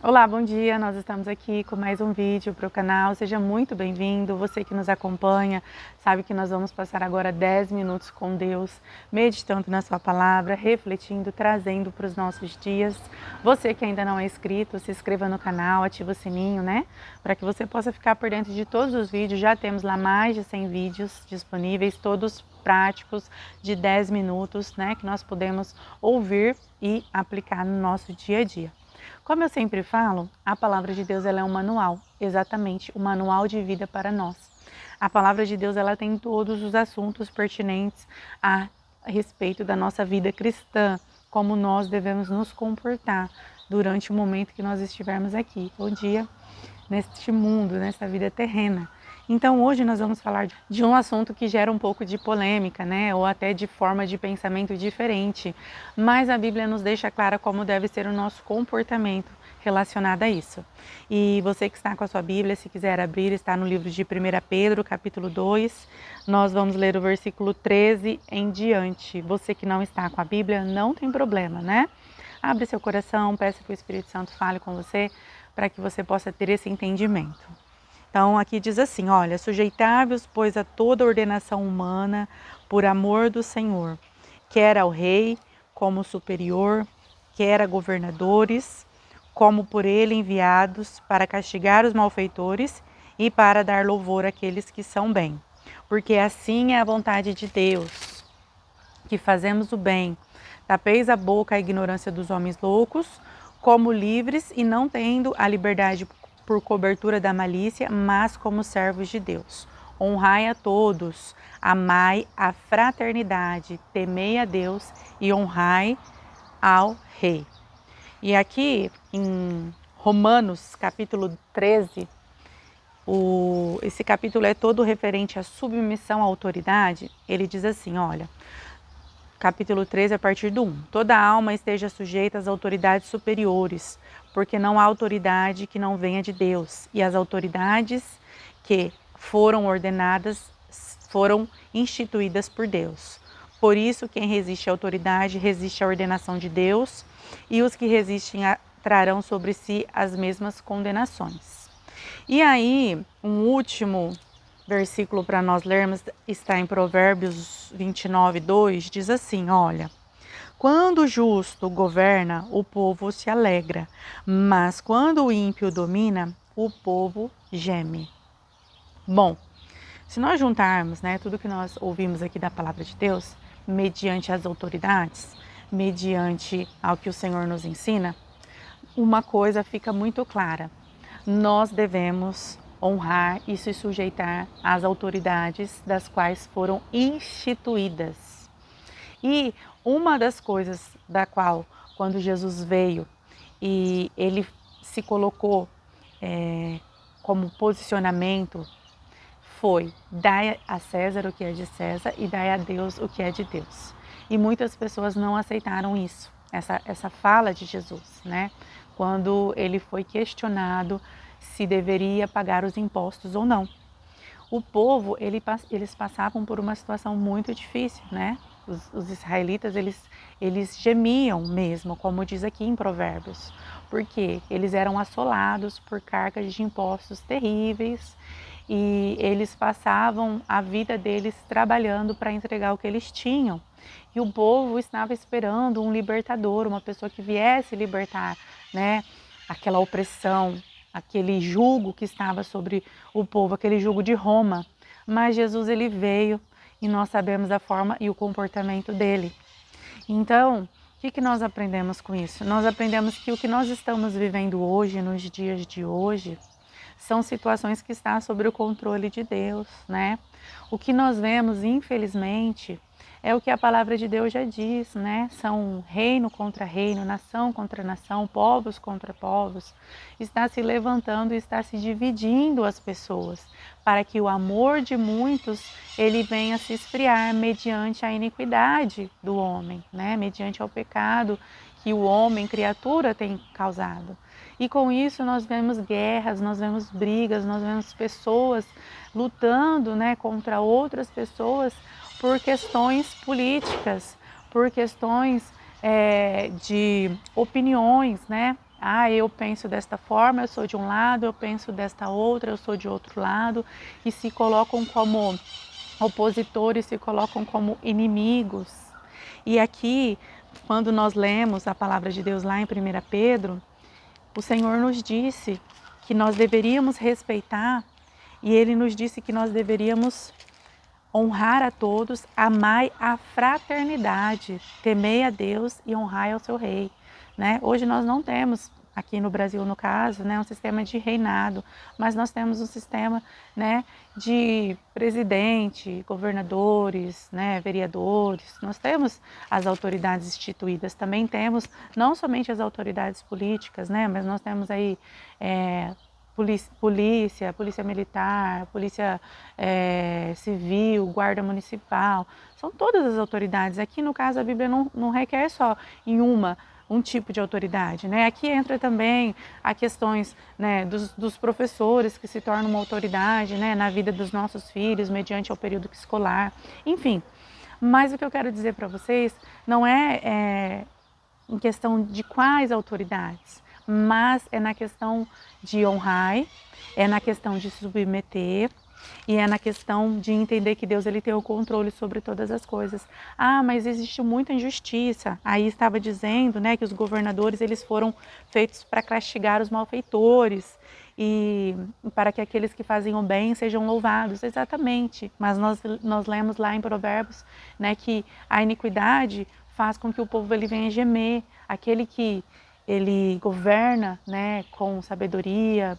Olá, bom dia! Nós estamos aqui com mais um vídeo para o canal. Seja muito bem-vindo. Você que nos acompanha, sabe que nós vamos passar agora 10 minutos com Deus, meditando na sua palavra, refletindo, trazendo para os nossos dias. Você que ainda não é inscrito, se inscreva no canal, ativa o sininho, né? Para que você possa ficar por dentro de todos os vídeos. Já temos lá mais de 100 vídeos disponíveis, todos práticos, de 10 minutos, né? Que nós podemos ouvir e aplicar no nosso dia a dia. Como eu sempre falo, a palavra de Deus ela é um manual, exatamente, um manual de vida para nós. A palavra de Deus ela tem todos os assuntos pertinentes a respeito da nossa vida cristã, como nós devemos nos comportar durante o momento que nós estivermos aqui, o dia neste mundo, nessa vida terrena. Então hoje nós vamos falar de um assunto que gera um pouco de polêmica, né? Ou até de forma de pensamento diferente, mas a Bíblia nos deixa clara como deve ser o nosso comportamento relacionado a isso. E você que está com a sua Bíblia, se quiser abrir, está no livro de 1 Pedro, capítulo 2, nós vamos ler o versículo 13 em diante. Você que não está com a Bíblia, não tem problema, né? Abre seu coração, peça que o Espírito Santo fale com você, para que você possa ter esse entendimento. Então aqui diz assim, olha, sujeitai-vos, pois, a toda ordenação humana por amor do Senhor, quer ao rei como superior, quer a governadores, como por ele enviados para castigar os malfeitores e para dar louvor àqueles que são bem. Porque assim é a vontade de Deus, que fazemos o bem. Tapeis a boca à ignorância dos homens loucos, como livres e não tendo a liberdade por cobertura da malícia, mas como servos de Deus. Honrai a todos, amai a fraternidade, temei a Deus e honrai ao rei. E aqui em Romanos capítulo 13, esse capítulo é todo referente à submissão à autoridade. Ele diz assim, olha, capítulo 13, a partir do 1. Toda alma esteja sujeita às autoridades superiores, porque não há autoridade que não venha de Deus. E as autoridades que foram ordenadas foram instituídas por Deus. Por isso, quem resiste à autoridade resiste à ordenação de Deus, e os que resistem trarão sobre si as mesmas condenações. E aí, um último versículo para nós lermos está em Provérbios 29, 2, diz assim, olha, quando o justo governa, o povo se alegra, mas quando o ímpio domina, o povo geme. Bom, se nós juntarmos, né, tudo que nós ouvimos aqui da palavra de Deus, mediante as autoridades, mediante ao que o Senhor nos ensina, uma coisa fica muito clara, nós devemos honrar e se sujeitar às autoridades das quais foram instituídas. E uma das coisas da qual, quando Jesus veio e ele se colocou como posicionamento, foi dai a César o que é de César e dai a Deus o que é de Deus. E muitas pessoas não aceitaram isso, essa fala de Jesus, né? Quando ele foi questionado se deveria pagar os impostos ou não. O povo, eles passavam por uma situação muito difícil, né? Os israelitas, eles gemiam mesmo, como diz aqui em Provérbios, porque eles eram assolados por cargas de impostos terríveis e eles passavam a vida deles trabalhando para entregar o que eles tinham. E o povo estava esperando um libertador, uma pessoa que viesse libertar, né, aquela opressão, aquele jugo que estava sobre o povo, aquele jugo de Roma. Mas Jesus ele veio e nós sabemos a forma e o comportamento dele. Então, o que nós aprendemos com isso? Nós aprendemos que o que nós estamos vivendo hoje, nos dias de hoje, são situações que estão sob o controle de Deus, né? O que nós vemos, infelizmente, é o que a palavra de Deus já diz, né? São reino contra reino, nação contra nação, povos contra povos. Está se levantando e está se dividindo as pessoas, para que o amor de muitos ele venha se esfriar mediante a iniquidade do homem, né? Mediante ao pecado que o homem, criatura, tem causado. E com isso nós vemos guerras, nós vemos brigas, nós vemos pessoas lutando, né, contra outras pessoas por questões políticas, por questões de opiniões, né? Ah, eu penso desta forma, eu sou de um lado, eu penso desta outra, eu sou de outro lado, e se colocam como opositores, se colocam como inimigos. E aqui, quando nós lemos a palavra de Deus lá em 1 Pedro, o Senhor nos disse que nós deveríamos respeitar, e Ele nos disse que nós deveríamos honrar a todos, amai a fraternidade, temei a Deus e honrai ao seu rei. Né? Hoje nós não temos, aqui no Brasil no caso, né, um sistema de reinado, mas nós temos um sistema, né, de presidente, governadores, né, vereadores, nós temos as autoridades instituídas, também temos não somente as autoridades políticas, né, mas nós temos aí polícia militar, polícia civil, guarda municipal, são todas as autoridades. Aqui no caso a Bíblia não requer só em um tipo de autoridade, né? Aqui entra também a questões, né, dos professores que se tornam uma autoridade, né, na vida dos nossos filhos mediante o período escolar, enfim. Mas o que eu quero dizer para vocês não é em questão de quais autoridades, mas é na questão de honrar, é na questão de submeter e é na questão de entender que Deus ele tem o controle sobre todas as coisas. Ah, mas existe muita injustiça. Aí estava dizendo, né, que os governadores eles foram feitos para castigar os malfeitores e para que aqueles que fazem o bem sejam louvados. Exatamente. Mas nós lemos lá em Provérbios, né, que a iniquidade faz com que o povo ele venha gemer. Aquele que ele governa, né, com sabedoria,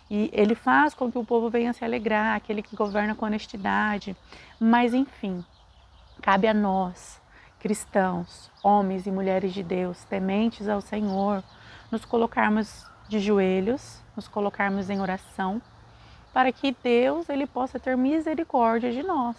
e ele faz com que o povo venha se alegrar, aquele que governa com honestidade. Mas enfim, cabe a nós, cristãos, homens e mulheres de Deus, tementes ao Senhor, nos colocarmos de joelhos, nos colocarmos em oração, para que Deus ele possa ter misericórdia de nós.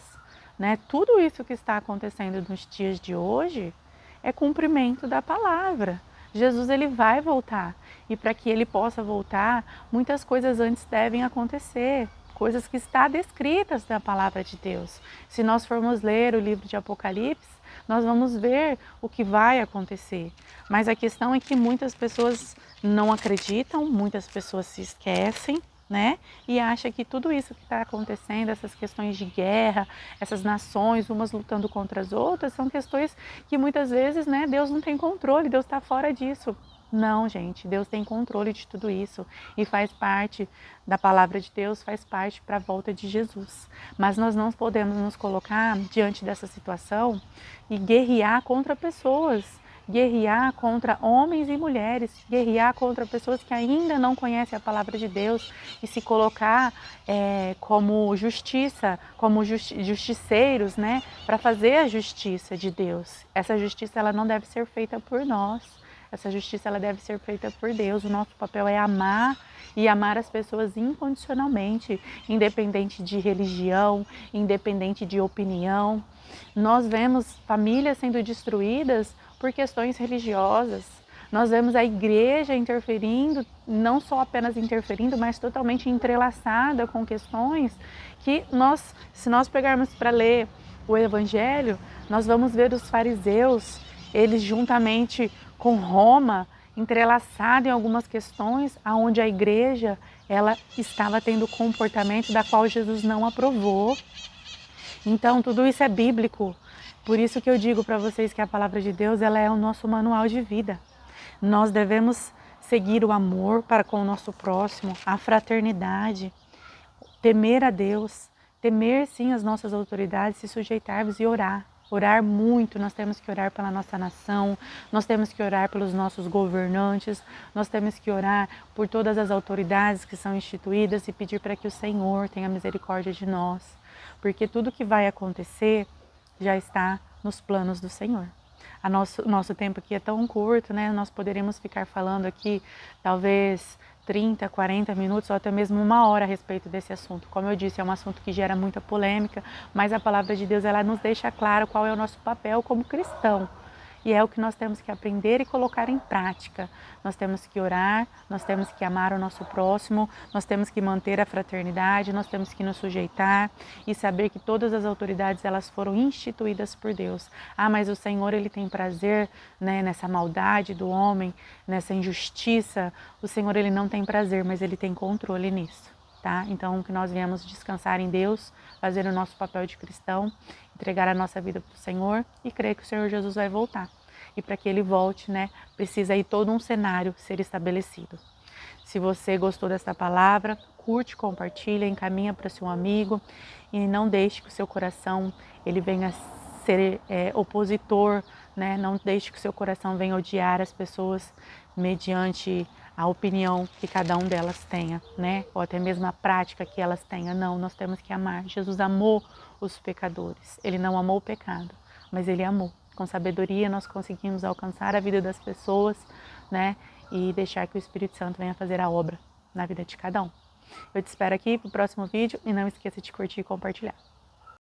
Né? Tudo isso que está acontecendo nos dias de hoje é cumprimento da palavra. Jesus ele vai voltar e para que ele possa voltar, muitas coisas antes devem acontecer, coisas que estão descritas na palavra de Deus. Se nós formos ler o livro de Apocalipse, nós vamos ver o que vai acontecer. Mas a questão é que muitas pessoas não acreditam, muitas pessoas se esquecem, né? E acha que tudo isso que está acontecendo, essas questões de guerra, essas nações, umas lutando contra as outras, são questões que muitas vezes, né, Deus não tem controle, Deus está fora disso. Não, gente, Deus tem controle de tudo isso e faz parte da palavra de Deus, faz parte para a volta de Jesus. Mas nós não podemos nos colocar diante dessa situação e guerrear contra pessoas, guerrear contra homens e mulheres, guerrear contra pessoas que ainda não conhecem a palavra de Deus e se colocar como justiça, como justiceiros, né, para fazer a justiça de Deus. Essa justiça ela não deve ser feita por nós. Essa justiça ela deve ser feita por Deus. O nosso papel é amar e amar as pessoas incondicionalmente, independente de religião, independente de opinião. Nós vemos famílias sendo destruídas por questões religiosas. Nós vemos a igreja interferindo, não só apenas interferindo, mas totalmente entrelaçada com questões que se nós pegarmos para ler o Evangelho, nós vamos ver os fariseus, eles juntamente com Roma, entrelaçado em algumas questões, aonde a igreja ela estava tendo comportamento da qual Jesus não aprovou. Então, tudo isso é bíblico. Por isso que eu digo para vocês que a palavra de Deus ela é o nosso manual de vida. Nós devemos seguir o amor para com o nosso próximo, a fraternidade, temer a Deus, temer sim as nossas autoridades, se sujeitarmos e orar. Orar muito, nós temos que orar pela nossa nação, nós temos que orar pelos nossos governantes, nós temos que orar por todas as autoridades que são instituídas e pedir para que o Senhor tenha misericórdia de nós, porque tudo que vai acontecer já está nos planos do Senhor. Nosso tempo aqui é tão curto, né? Nós poderíamos ficar falando aqui talvez 30, 40 minutos ou até mesmo 1 hora a respeito desse assunto. Como eu disse, é um assunto que gera muita polêmica, mas a palavra de Deus ela nos deixa claro qual é o nosso papel como cristão. E é o que nós temos que aprender e colocar em prática. Nós temos que orar, nós temos que amar o nosso próximo, nós temos que manter a fraternidade, nós temos que nos sujeitar e saber que todas as autoridades elas foram instituídas por Deus. Ah, mas o Senhor ele tem prazer, né, nessa maldade do homem, nessa injustiça. O Senhor ele não tem prazer, mas ele tem controle nisso. Tá? Então, que nós viemos descansar em Deus, fazer o nosso papel de cristão, entregar a nossa vida para o Senhor e crer que o Senhor Jesus vai voltar. E para que Ele volte, né, precisa aí todo um cenário ser estabelecido. Se você gostou dessa palavra, curte, compartilha, encaminha para seu amigo e não deixe que o seu coração ele venha ser opositor, né? Não deixe que o seu coração venha odiar as pessoas mediante a opinião que cada um delas tenha, né? Ou até mesmo a prática que elas tenham. Não, nós temos que amar. Jesus amou os pecadores. Ele não amou o pecado, mas ele amou. Com sabedoria nós conseguimos alcançar a vida das pessoas, né? E deixar que o Espírito Santo venha fazer a obra na vida de cada um. Eu te espero aqui para o próximo vídeo e não esqueça de curtir e compartilhar.